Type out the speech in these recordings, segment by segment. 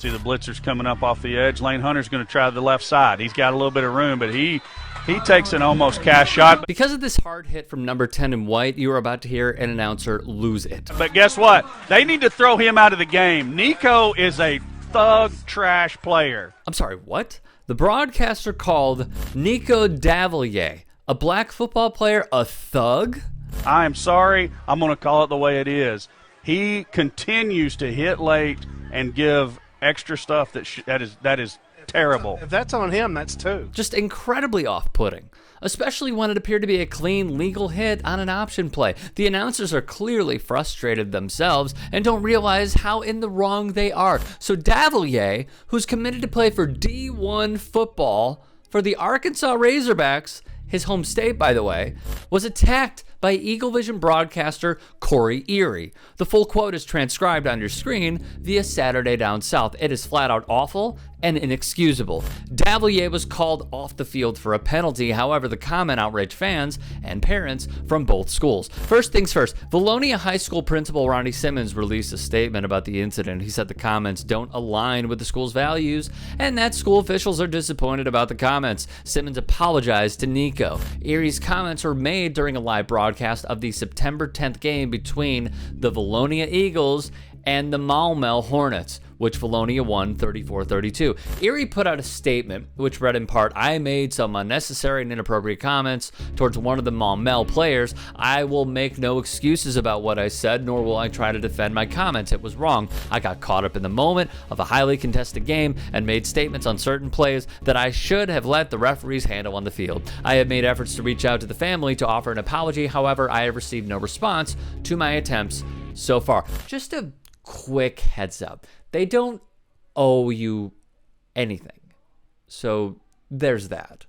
See the blitzers coming up off the edge. Lane Hunter's going to try the left side. He's got a little bit of room, but he takes an almost cash shot. Because of this hard hit from number 10 in white, you are about to hear an announcer lose it. But guess what? They need to throw him out of the game. Nico is a thug trash player. I'm sorry, what? The broadcaster called Nico Davalier, a black football player, a thug? I am sorry. I'm going to call it the way it is. He continues to hit late and give extra stuff that is terrible. If that's on him, that's two. Just incredibly off-putting, especially when it appeared to be a clean, legal hit on an option play. The announcers are clearly frustrated themselves and don't realize how in the wrong they are. So Davalier, who's committed to play for D1 football for the Arkansas Razorbacks, his home state, by the way, was attacked by Eagle Vision broadcaster Corey Erie. The full quote is transcribed on your screen via Saturday Down South. It is flat out awful and inexcusable. Davalier was called off the field for a penalty. However, the comment outraged fans and parents from both schools. First things first, Valonia High School principal Ronnie Simmons released a statement about the incident. He said the comments don't align with the school's values and that school officials are disappointed about the comments. Simmons apologized to Nico. Erie's comments were made during a live broadcast of the September 10th game between the Valonia Eagles and the Maumelle Hornets, which Valonia won 34-32. Erie put out a statement which read in part, "I made some unnecessary and inappropriate comments towards one of the Maumelle players. I will make no excuses about what I said, nor will I try to defend my comments. It was wrong. I got caught up in the moment of a highly contested game and made statements on certain plays that I should have let the referees handle on the field. I have made efforts to reach out to the family to offer an apology. However, I have received no response to my attempts so far." Just a quick heads up. They don't owe you anything. So there's that.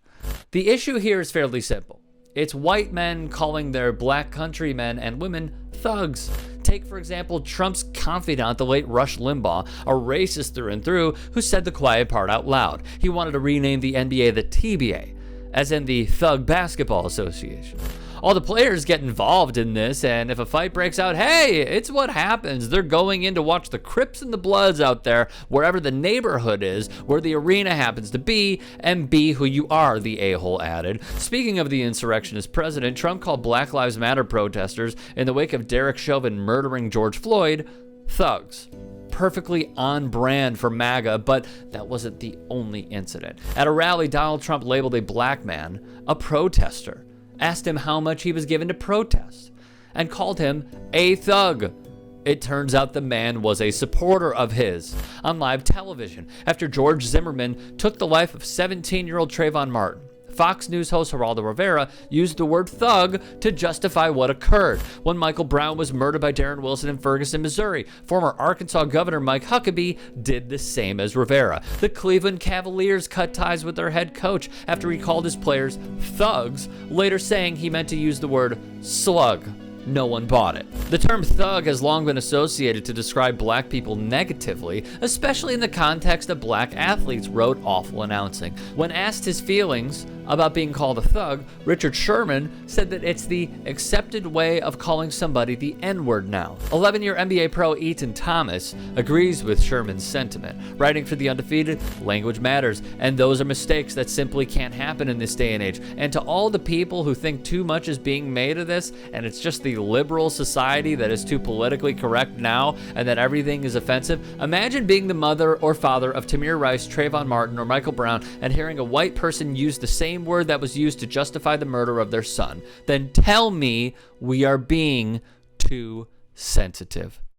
The issue here is fairly simple. It's white men calling their black countrymen and women thugs. Take, for example, Trump's confidant, the late Rush Limbaugh, a racist through and through, who said the quiet part out loud. He wanted to rename the NBA the TBA, as in the Thug Basketball Association. All the players get involved in this, and if a fight breaks out, hey, it's what happens. They're going in to watch the Crips and the Bloods out there, wherever the neighborhood is, where the arena happens to be, and be who you are, the a-hole added. Speaking of the insurrectionist president, Trump called Black Lives Matter protesters in the wake of Derek Chauvin murdering George Floyd thugs. Perfectly on brand for MAGA, but that wasn't the only incident. At a rally, Donald Trump labeled a black man a protester, asked him how much he was given to protest, and called him a thug. It turns out the man was a supporter of his on live television after George Zimmerman took the life of 17-year-old Trayvon Martin. Fox News host Geraldo Rivera used the word thug to justify what occurred when Michael Brown was murdered by Darren Wilson in Ferguson, Missouri. Former Arkansas Governor Mike Huckabee did the same as Rivera. The Cleveland Cavaliers cut ties with their head coach after he called his players thugs, later saying he meant to use the word slug. No one bought it. The term thug has long been associated to describe black people negatively, especially in the context of black athletes, wrote Awful Announcing. When asked his feelings about being called a thug, Richard Sherman said that it's the accepted way of calling somebody the N-word now. 11-year NBA pro Eaton Thomas agrees with Sherman's sentiment, writing for The Undefeated, "Language matters, and those are mistakes that simply can't happen in this day and age. And to all the people who think too much is being made of this, and it's just the liberal society that is too politically correct now, and that everything is offensive, imagine being the mother or father of Tamir Rice, Trayvon Martin, or Michael Brown, and hearing a white person use the same word that was used to justify the murder of their son. Then tell me we are being too sensitive."